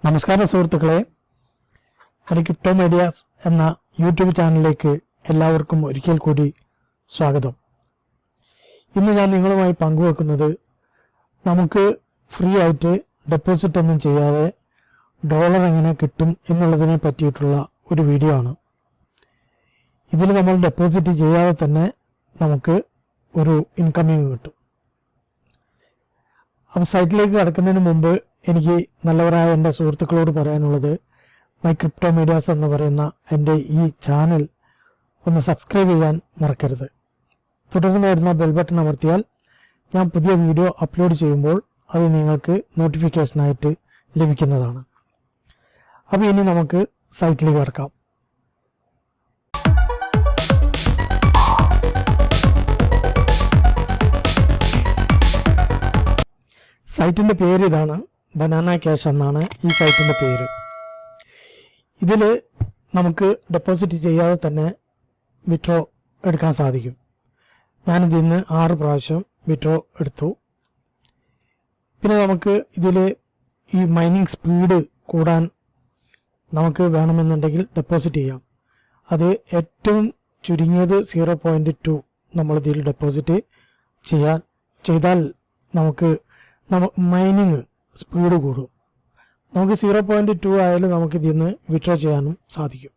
നമസ്കാരം സുഹൃത്തുക്കളെ, crypto medias എന്ന യൂട്യൂബ് ചാനലിലേക്ക് എല്ലാവർക്കും ഒരിക്കൽ കൂടി സ്വാഗതം. ഇന്ന് ഞാൻ നിങ്ങളുമായി പങ്കുവെക്കുന്നത് നമുക്ക് ഫ്രീ ആയിട്ട് ഡെപ്പോസിറ്റ് ഒന്നും ചെയ്യാതെ ഡോളർ എങ്ങനെ കിട്ടും എന്നുള്ളതിനെ പറ്റിയിട്ടുള്ള ഒരു വീഡിയോ ആണ്. ഇതിൽ നമ്മൾ ഡെപ്പോസിറ്റ് ചെയ്യാതെ തന്നെ നമുക്ക് ഒരു ഇൻകമിങ് കിട്ടും. അപ്പോൾ സൈറ്റിലേക്ക് കടക്കുന്നതിന് മുമ്പ് എനിക്ക് നല്ലവരായ എൻ്റെ സുഹൃത്തുക്കളോട് പറയാനുള്ളത്, മൈ ക്രിപ്റ്റോ മീഡിയാസ് എന്ന് പറയുന്ന എൻ്റെ ഈ ചാനൽ ഒന്ന് സബ്സ്ക്രൈബ് ചെയ്യാൻ മറക്കരുത്. തുടർന്ന് വരുന്ന ബെൽ ബട്ടൺ അമർത്തിയാൽ ഞാൻ പുതിയ വീഡിയോ അപ്ലോഡ് ചെയ്യുമ്പോൾ അത് നിങ്ങൾക്ക് നോട്ടിഫിക്കേഷനായിട്ട് ലഭിക്കുന്നതാണ്. അപ്പോൾ ഇനി നമുക്ക് സൈറ്റിലേക്ക് കടക്കാം. സൈറ്റിൻ്റെ പേര് ഇതാണ്, ബനാന ക്യാഷ് എന്നാണ് ഈ സൈറ്റിൻ്റെ പേര്. ഇതിൽ നമുക്ക് ഡെപ്പോസിറ്റ് ചെയ്യാതെ തന്നെ വിഡ്രോ എടുക്കാൻ സാധിക്കും. ഞാനിതിൽ നിന്ന് 6 പ്രാവശ്യം വിഡ്രോ എടുത്തു. പിന്നെ നമുക്ക് ഇതിൽ ഈ മൈനിങ് സ്പീഡ് കൂടാൻ നമുക്ക് വേണമെന്നുണ്ടെങ്കിൽ ഡെപ്പോസിറ്റ് ചെയ്യാം. അത് ഏറ്റവും ചുരുങ്ങിയത് 0.2 നമ്മളിതിൽ ഡെപ്പോസിറ്റ് ചെയ്താൽ നമുക്ക് മൈനിങ് സ്പീഡ് കൂടും. നമുക്ക് 0.2 ആയാലും നമുക്ക് ഇതിൽ നിന്ന് വിഡ്രോ ചെയ്യാനും സാധിക്കും.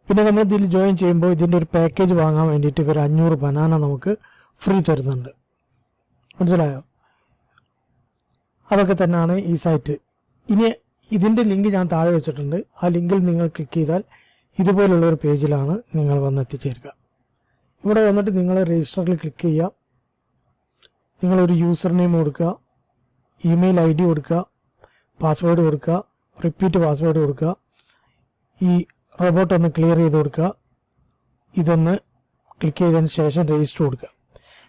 പിന്നെ നമ്മൾ ഇതിൽ ജോയിൻ ചെയ്യുമ്പോൾ ഇതിൻ്റെ ഒരു പാക്കേജ് വാങ്ങാൻ വേണ്ടിയിട്ട് ഒരു 500 ബനാന നമുക്ക് ഫ്രീ തരുന്നുണ്ട്. മനസ്സിലായോ? അതൊക്കെ തന്നെയാണ് ഈ സൈറ്റ്. ഇനി ഇതിൻ്റെ ലിങ്ക് ഞാൻ താഴെ വെച്ചിട്ടുണ്ട്. ആ ലിങ്കിൽ നിങ്ങൾ ക്ലിക്ക് ചെയ്താൽ ഇതുപോലുള്ള ഒരു പേജിലാണ് നിങ്ങൾ വന്നെത്തിച്ചേരുക. ഇവിടെ വന്നിട്ട് നിങ്ങൾ രജിസ്റ്ററിൽ ക്ലിക്ക് ചെയ്യുക. നിങ്ങളൊരു യൂസർ നെയിം കൊടുക്കുക, ഇമെയിൽ ID കൊടുക്കുക, പാസ്വേഡ് കൊടുക്കുക, റിപ്പീറ്റ് പാസ്വേഡ് കൊടുക്കുക, ഈ റോബോട്ട് ഒന്ന് ക്ലിയർ ചെയ്ത് കൊടുക്കുക. ഇതൊന്ന് ക്ലിക്ക് ചെയ്തതിന് ശേഷം രജിസ്റ്റർ കൊടുക്കുക.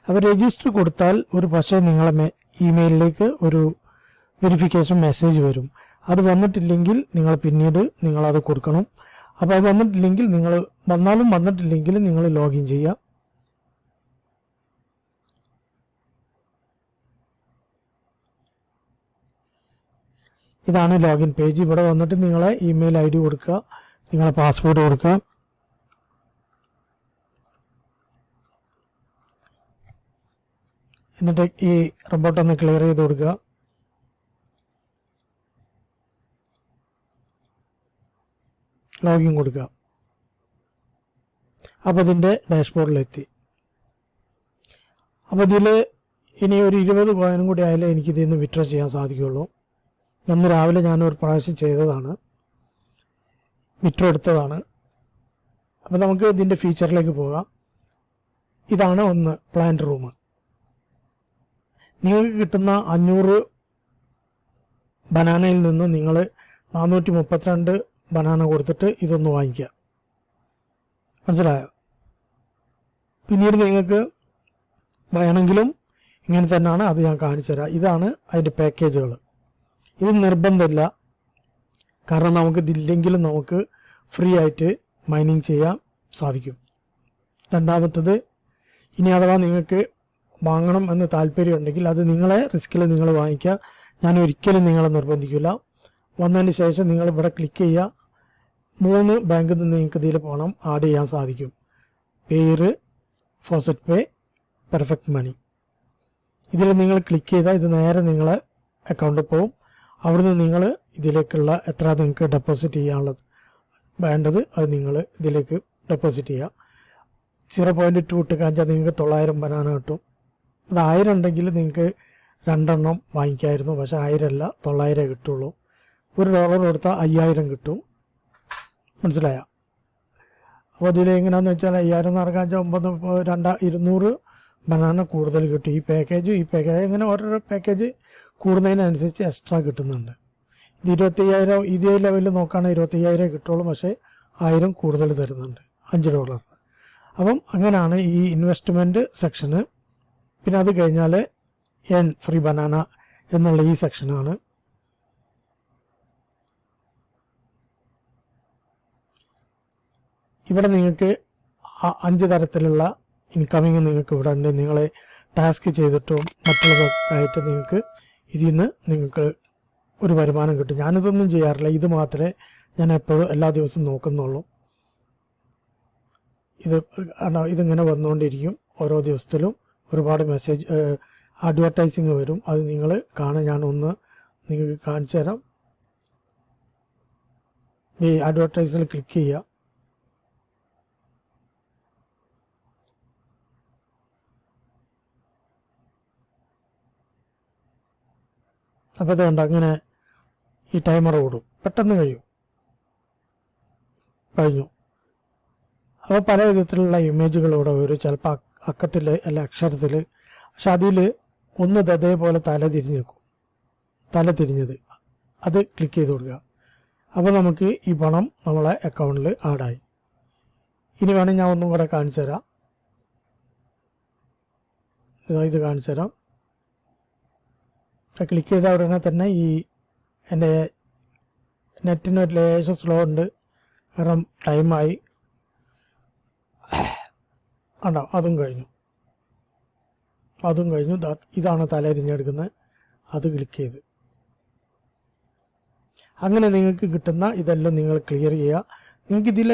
അപ്പോൾ രജിസ്റ്റർ കൊടുത്താൽ ഒരു പക്ഷേ നിങ്ങളെ ഇമെയിലിലേക്ക് ഒരു വെരിഫിക്കേഷൻ മെസ്സേജ് വരും. അത് വന്നിട്ടില്ലെങ്കിൽ നിങ്ങൾ പിന്നീട് നിങ്ങളത് കൊടുക്കണം. അപ്പോൾ അത് വന്നിട്ടില്ലെങ്കിൽ വന്നിട്ടില്ലെങ്കിൽ നിങ്ങൾ ലോഗിൻ ചെയ്യുക. ഇതാണ് ലോഗിൻ പേജ്. ഇവിടെ വന്നിട്ട് നിങ്ങളെ ഇമെയിൽ ID കൊടുക്കുക, നിങ്ങളെ പാസ്വേഡ് കൊടുക്കുക. എന്നിട്ട് ഈ റോബോട്ട് ഒന്ന് ക്ലിയർ ചെയ്ത് കൊടുക്കുക. ലോഗിൻ കൊടുക്കുക. അപ്പോൾ ഇതിൻ്റെ ഡാഷ്ബോർഡിലെത്തി. അപ്പോൾ ഇതിൽ ഇനി ഒരു 20 കോയിനും കൂടി ആയാലേ എനിക്കിതിൽ നിന്ന് വിഡ്രോ ചെയ്യാൻ സാധിക്കുകയുള്ളൂ. ഇന്ന് രാവിലെ ഞാനൊരു പ്രാവശ്യം ചെയ്തതാണ്, വിഡ്രോ എടുത്തതാണ്. അപ്പോൾ നമുക്ക് ഇതിൻ്റെ ഫീച്ചറിലേക്ക് പോകാം. ഇതാണ് ഒന്ന് പ്ലാൻ റൂം. നിങ്ങൾക്ക് കിട്ടുന്ന 500 ബനാനയിൽ നിന്ന് നിങ്ങൾ 432 ബനാന കൊടുത്തിട്ട് ഇതൊന്ന് വാങ്ങിക്കുക. മനസ്സിലായോ? പിന്നീട് നിങ്ങൾക്ക് വേണമെങ്കിലും ഇങ്ങനെ തന്നെയാണ്, അത് ഞാൻ കാണിച്ചു തരാം. ഇതാണ് അതിൻ്റെ പാക്കേജുകൾ. ഇത് നിർബന്ധമില്ല, കാരണം നമുക്ക് ഇതില്ലെങ്കിലും നമുക്ക് ഫ്രീ ആയിട്ട് മൈനിങ് ചെയ്യാൻ സാധിക്കും. രണ്ടാമത്തത്, ഇനി അഥവാ നിങ്ങൾക്ക് വാങ്ങണം എന്ന് താല്പര്യമുണ്ടെങ്കിൽ അത് നിങ്ങളെ റിസ്കിൽ നിങ്ങൾ വാങ്ങിക്കുക. ഞാൻ ഒരിക്കലും നിങ്ങളെ നിർബന്ധിക്കില്ല. വന്നതിന് ശേഷം നിങ്ങൾ ഇവിടെ ക്ലിക്ക് ചെയ്യുക. 3 ബാങ്കിൽ നിന്ന് നിങ്ങൾക്ക് ഇതിൽ പണം ആഡ് ചെയ്യാൻ സാധിക്കും. പേര്, ഫോസറ്റ് പേ, പെർഫെക്റ്റ് മണി. ഇതിൽ നിങ്ങൾ ക്ലിക്ക് ചെയ്താൽ ഇത് നേരെ നിങ്ങളെ അക്കൗണ്ടിൽ പോകും. അവിടുന്ന് നിങ്ങൾ ഇതിലേക്കുള്ള എത്ര നിങ്ങൾക്ക് ഡെപ്പോസിറ്റ് ചെയ്യാനുള്ളത് വേണ്ടത് അത് നിങ്ങൾ ഇതിലേക്ക് ഡെപ്പോസിറ്റ് ചെയ്യുക. 0.2 ഇട്ട് കാണിച്ചാൽ നിങ്ങൾക്ക് 900 ബനാന കിട്ടും. അത് 1000 ഉണ്ടെങ്കിൽ നിങ്ങൾക്ക് 2 എണ്ണം വാങ്ങിക്കായിരുന്നു. പക്ഷേ 1000 അല്ല, 900 കിട്ടുള്ളൂ. $1 കൊടുത്താൽ 5000 കിട്ടും. മനസ്സിലായ? അപ്പോൾ ഇതിൽ എങ്ങനെയാണെന്ന് വെച്ചാൽ 5000 എന്ന് പറഞ്ഞാൽ 200 ബനാന കൂടുതൽ കിട്ടും. ഈ പാക്കേജ് ഇങ്ങനെ ഓരോരോ പാക്കേജ് കൂടുന്നതിനനുസരിച്ച് എക്സ്ട്രാ കിട്ടുന്നുണ്ട്. ഇത് 25000 ഇതേ ലെവലിൽ നോക്കുകയാണെങ്കിൽ 25000 കിട്ടുള്ളൂ. പക്ഷേ 1000 കൂടുതൽ തരുന്നുണ്ട്, $5. അപ്പം അങ്ങനെയാണ് ഈ ഇൻവെസ്റ്റ്മെൻറ്റ് സെക്ഷന്. പിന്നെ അത് കഴിഞ്ഞാൽ ഫ്രീ ബനാന എന്നുള്ള ഈ സെക്ഷനാണ്. ഇവിടെ നിങ്ങൾക്ക് 5 തരത്തിലുള്ള ഇൻകമിങ് നിങ്ങൾക്ക് ഇവിടെ ഉണ്ട്. നിങ്ങളെ ടാസ്ക് ചെയ്തിട്ടോ മറ്റുള്ളതായിട്ട് നിങ്ങൾക്ക് ഇതിൽ നിന്ന് നിങ്ങൾക്ക് ഒരു വരുമാനം കിട്ടും. ഞാനിതൊന്നും ചെയ്യാറില്ല, ഇത് മാത്രമേ ഞാൻ എപ്പോഴും എല്ലാ ദിവസവും നോക്കുന്നുള്ളൂ. ഇതിങ്ങനെ വന്നുകൊണ്ടിരിക്കും. ഓരോ ദിവസത്തിലും ഒരുപാട് മെസ്സേജ് അഡ്വർടൈസിങ് വരും. അത് നിങ്ങൾ കാണാൻ ഞാനൊന്ന് നിങ്ങൾക്ക് കാണിച്ചു തരാം. ഈ അഡ്വർടൈസിൽ ക്ലിക്ക് ചെയ്യുക. അപ്പോൾ അതുകൊണ്ട് അങ്ങനെ ഈ ടൈമർ ഓടും, പെട്ടെന്ന് കഴിഞ്ഞു. അപ്പോൾ പല വിധത്തിലുള്ള ഇമേജുകളിലൂടെ വരും, ചിലപ്പോൾ അക്കത്തിൽ അല്ല അക്ഷരത്തിൽ. പക്ഷെ അതിൽ ഒന്ന് അതേപോലെ തല തിരിഞ്ഞത് അത് ക്ലിക്ക് ചെയ്ത് കൊടുക്കുക. അപ്പോൾ നമുക്ക് ഈ പണം നമ്മളെ അക്കൗണ്ടിൽ ആഡായി. ഇനി വേണമെങ്കിൽ ഞാൻ ഒന്നും കൂടെ കാണിച്ചു തരാം. ഇത് കാണിച്ചു തരാം. ക്ലിക്ക് ചെയ്ത ഉടനെ തന്നെ ഈ എൻ്റെ നെറ്റിന് ഒരു ലേശം സ്ലോ ഉണ്ട്, കാരണം ടൈമായി. അതും കഴിഞ്ഞു. ഇതാണ് തല തിരിഞ്ഞെടുക്കുന്നത്. അത് ക്ലിക്ക് ചെയ്ത് അങ്ങനെ നിങ്ങൾക്ക് കിട്ടുന്ന ഇതെല്ലാം നിങ്ങൾ ക്ലിയർ ചെയ്യുക. നിങ്ങൾക്ക് ഇതിൽ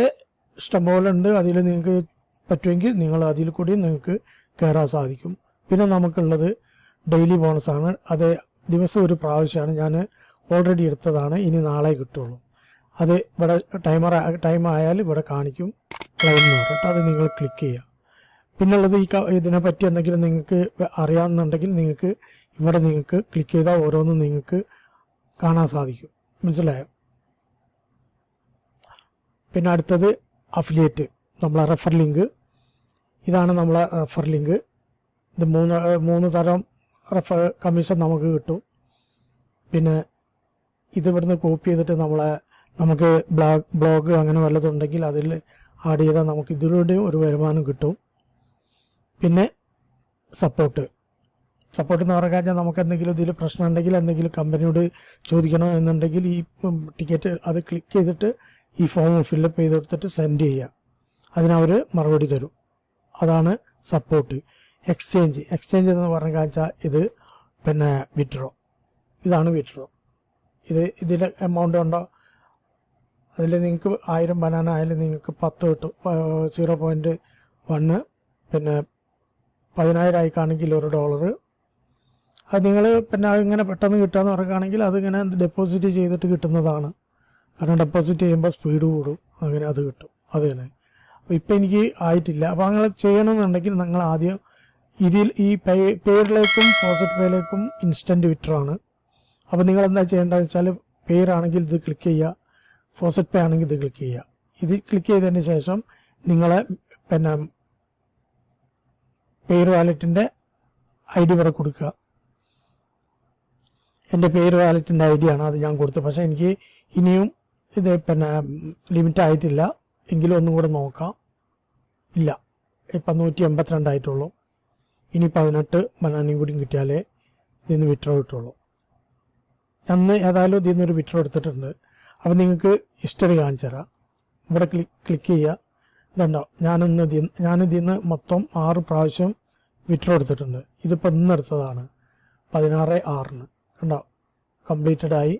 ഇഷ്ടംപോലെ ഉണ്ട്. അതിൽ നിങ്ങൾക്ക് പറ്റുമെങ്കിൽ നിങ്ങൾ അതിൽ കൂടി നിങ്ങൾക്ക് കയറാൻ സാധിക്കും. പിന്നെ നമുക്കുള്ളത് ഡെയിലി ബോണസാണ്. അത് ദിവസം ഒരു പ്രാവശ്യമാണ്. ഞാൻ ഓൾറെഡി എടുത്തതാണ്, ഇനി നാളെ കിട്ടുള്ളൂ. അത് ഇവിടെ ടൈം ആയാൽ ഇവിടെ കാണിക്കും ക്ലെയിം എന്ന് പറഞ്ഞിട്ട്, അത് നിങ്ങൾ ക്ലിക്ക് ചെയ്യുക. പിന്നുള്ളത് ഇതിനെപ്പറ്റി എന്തെങ്കിലും നിങ്ങൾക്ക് അറിയാമെന്നുണ്ടെങ്കിൽ നിങ്ങൾക്ക് ഇവിടെ നിങ്ങൾക്ക് ക്ലിക്ക് ചെയ്താൽ ഓരോന്നും നിങ്ങൾക്ക് കാണാൻ സാധിക്കും. മനസ്സിലായോ? പിന്നെ അടുത്തത് അഫിലിയേറ്റ്, നമ്മളെ റെഫർ ലിങ്ക്. ഇതാണ് നമ്മളെ റെഫർ ലിങ്ക്. ഇത് മൂന്ന് തരം റെഫർ കമ്മീഷൻ നമുക്ക് കിട്ടും. പിന്നെ ഇത് ഇവിടുന്ന് കോപ്പി ചെയ്തിട്ട് നമുക്ക് ബ്ലോഗ് അങ്ങനെ വല്ലതുണ്ടെങ്കിൽ അതിൽ ആഡ് ചെയ്താൽ നമുക്ക് ഇതിലൂടെയും ഒരു വരുമാനം കിട്ടും. പിന്നെ സപ്പോർട്ട് എന്ന് പറഞ്ഞാൽ നമുക്ക് എന്തെങ്കിലും ഇതിൽ പ്രശ്നം ഉണ്ടെങ്കിൽ എന്തെങ്കിലും കമ്പനിയോട് ചോദിക്കണം എന്നുണ്ടെങ്കിൽ ഈ ടിക്കറ്റ് അത് ക്ലിക്ക് ചെയ്തിട്ട് ഈ ഫോം ഫില്ലപ്പ് ചെയ്ത് കൊടുത്തിട്ട് സെൻഡ് ചെയ്യുക, അതിനവർ മറുപടി തരും. അതാണ് സപ്പോർട്ട്. എക്സ്ചേഞ്ച് എന്ന് പറഞ്ഞാൽ ഇത് പിന്നെ ഇതാണ് വിഡ്രോ. ഇതിൽ എമൗണ്ട് ഉണ്ടോ, അതിൽ നിങ്ങൾക്ക് 1000 ബനാന ആയാലും നിങ്ങൾക്ക് 10 കിട്ടും, 0.1. പിന്നെ 10,000 ആയിക്കാണെങ്കിൽ $1. അത് നിങ്ങൾ പിന്നെ ഇങ്ങനെ പെട്ടെന്ന് കിട്ടുകയെന്ന് പറയുകയാണെങ്കിൽ അതിങ്ങനെ ഡെപ്പോസിറ്റ് ചെയ്തിട്ട് കിട്ടുന്നതാണ്. കാരണം ഡെപ്പോസിറ്റ് ചെയ്യുമ്പോൾ സ്പീഡ് കൂടും, അങ്ങനെ അത് കിട്ടും. അത് തന്നെ. അപ്പോൾ ഇപ്പം എനിക്ക് ആയിട്ടില്ല. അപ്പോൾ അങ്ങനെ ചെയ്യണമെന്നുണ്ടെങ്കിൽ നിങ്ങൾ ആദ്യം ഇതിൽ ഈ പേരിലേക്കും ഫോസറ്റ് പേയിലേക്കും ഇൻസ്റ്റൻറ്റ് വിഡ്രോ ആണ്. അപ്പോൾ നിങ്ങൾ എന്താ ചെയ്യേണ്ടതെന്ന് വെച്ചാൽ പേരാണെങ്കിൽ ഇത് ക്ലിക്ക് ചെയ്യുക, ഫോസറ്റ് പേ ആണെങ്കിൽ ഇത് ക്ലിക്ക് ചെയ്യുക. ഇത് ക്ലിക്ക് ചെയ്തതിന് ശേഷം നിങ്ങളെ പിന്നെ പേര് വാലറ്റിൻ്റെ ID ഇവിടെ കൊടുക്കുക. എൻ്റെ പേര് വാലറ്റിൻ്റെ ID ആണ്, അത് ഞാൻ കൊടുത്തു. പക്ഷേ എനിക്ക് ഇനിയും ഇത് പിന്നെ ലിമിറ്റ് ആയിട്ടില്ല, എങ്കിലും ഒന്നും കൂടെ നോക്കാം. ഇല്ല, ഇപ്പം 182 ആയിട്ടുള്ളൂ. ഇനി 18 ബനാനയും കൂടി കിട്ടിയാലേ ഇതിന്ന് വിഡ്രോ കിട്ടുള്ളൂ. അന്ന് ഏതായാലും ഇതിൽ നിന്നൊരു വിഡ്രോ എടുത്തിട്ടുണ്ട്. അപ്പോൾ നിങ്ങൾക്ക് ഹിസ്റ്ററി കാണിച്ചു തരാം. ഇവിടെ ക്ലിക്ക് ചെയ്യുക. ഇതുണ്ടോ, ഞാനിതിൽ നിന്ന് മൊത്തം 6 പ്രാവശ്യം വിഡ്രോ എടുത്തിട്ടുണ്ട്. ഇതിപ്പോൾ ഇന്നെടുത്തതാണ് 16/6. കണ്ടോ, കംപ്ലീറ്റഡ് ആയി.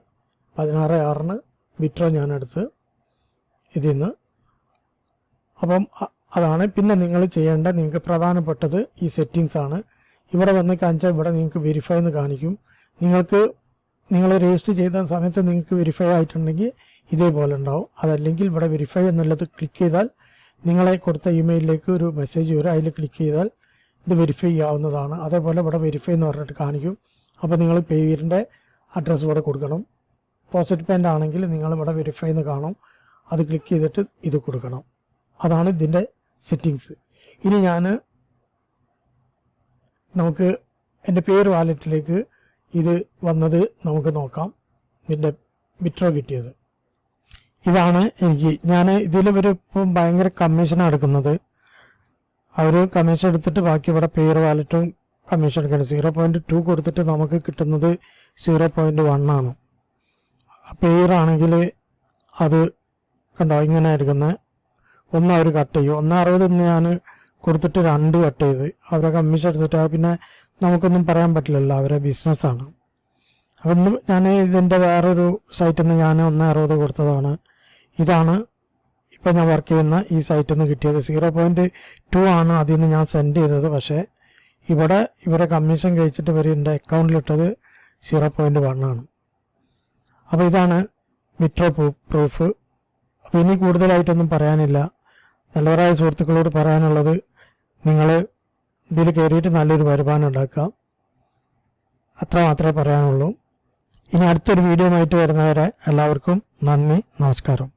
16/6 വിഡ്രോ ഞാനെടുത്ത് ഇതിൽ നിന്ന്. അപ്പം അതാണ്. പിന്നെ നിങ്ങൾ ചെയ്യേണ്ട, നിങ്ങൾക്ക് പ്രധാനപ്പെട്ടത് ഈ സെറ്റിങ്സ് ആണ്. ഇവിടെ വന്ന് കാണിച്ചാൽ ഇവിടെ നിങ്ങൾക്ക് വെരിഫൈ എന്ന് കാണിക്കും. നിങ്ങൾ രജിസ്റ്റർ ചെയ്ത സമയത്ത് നിങ്ങൾക്ക് വെരിഫൈ ആയിട്ടുണ്ടെങ്കിൽ ഇതേപോലെ ഉണ്ടാവും. അതല്ലെങ്കിൽ ഇവിടെ വെരിഫൈ എന്നുള്ളത് ക്ലിക്ക് ചെയ്താൽ നിങ്ങളെ കൊടുത്ത ഇമെയിലിലേക്ക് ഒരു മെസ്സേജ് വരും. അതിൽ ക്ലിക്ക് ചെയ്താൽ ഇത് വെരിഫൈ ചെയ്യാവുന്നതാണ്. അതേപോലെ ഇവിടെ വെരിഫൈ എന്ന് പറഞ്ഞിട്ട് കാണിക്കും. അപ്പോൾ നിങ്ങൾ പേരിൻ്റെ അഡ്രസ്സ് ഇവിടെ കൊടുക്കണം. പോസ്റ്റ് പേയ്മെൻ്റ് ആണെങ്കിൽ നിങ്ങൾ ഇവിടെ വെരിഫൈ എന്ന് കാണും, അത് ക്ലിക്ക് ചെയ്തിട്ട് ഇത് കൊടുക്കണം. അതാണ് ഇതിൻ്റെ സെറ്റിങ്സ്. ഇനി നമുക്ക് എൻ്റെ പേര് വാലറ്റിലേക്ക് ഇത് വന്നത് നമുക്ക് നോക്കാം. ഇതിൻ്റെ വിഡ്രോ കിട്ടിയത് ഇതാണ്. ഞാൻ ഇതിൽ ഇപ്പം ഭയങ്കര കമ്മീഷനാണ് എടുക്കുന്നത്. അവർ കമ്മീഷൻ എടുത്തിട്ട് ബാക്കി ഇവിടെ പേര് വാലറ്റും കമ്മീഷൻ എടുക്കണം. 0.2 കൊടുത്തിട്ട് നമുക്ക് കിട്ടുന്നത് 0.1 ആണ്. പേരാണെങ്കിൽ അത് കണ്ടോ ഇങ്ങനെ എടുക്കുന്നത്. ഒന്ന് അവർ കട്ട് ചെയ്യും. 1.60 ഞാൻ കൊടുത്തിട്ട് 2 കട്ട് ചെയ്ത് അവരെ കമ്മീഷൻ എടുത്തിട്ട് പിന്നെ നമുക്കൊന്നും പറയാൻ പറ്റില്ലല്ലോ, അവരെ ബിസിനസ്സാണ്. അപ്പം ഇന്ന് ഞാൻ ഇതിൻ്റെ വേറൊരു സൈറ്റിൽ നിന്ന് ഞാൻ 1.60 കൊടുത്തതാണ്. ഇതാണ് ഇപ്പം ഞാൻ വർക്ക് ചെയ്യുന്ന ഈ സൈറ്റിൽ നിന്ന് കിട്ടിയത്. 0.2 ആണ് അതിൽ നിന്ന് ഞാൻ സെൻഡ് ചെയ്തത്. പക്ഷേ ഇവിടെ ഇവരെ കമ്മീഷൻ കഴിച്ചിട്ട് ഇവർ എൻ്റെ അക്കൗണ്ടിലിട്ടത് 0.1 ആണ്. അപ്പോൾ ഇതാണ് വിത്ഡ്രോ പ്രൂഫ്. അപ്പോൾ ഇനി കൂടുതലായിട്ടൊന്നും പറയാനില്ല. നല്ലവരായ സുഹൃത്തുക്കളോട് പറയാനുള്ളത്, നിങ്ങൾ ഇതിൽ കയറിയിട്ട് നല്ലൊരു വരുമാനം ഉണ്ടാക്കുക, അത്ര മാത്രമേ പറയാനുള്ളൂ. ഇനി അടുത്തൊരു വീഡിയോ ആയിട്ട് വരുന്നവരെ എല്ലാവർക്കും നന്ദി, നമസ്കാരം.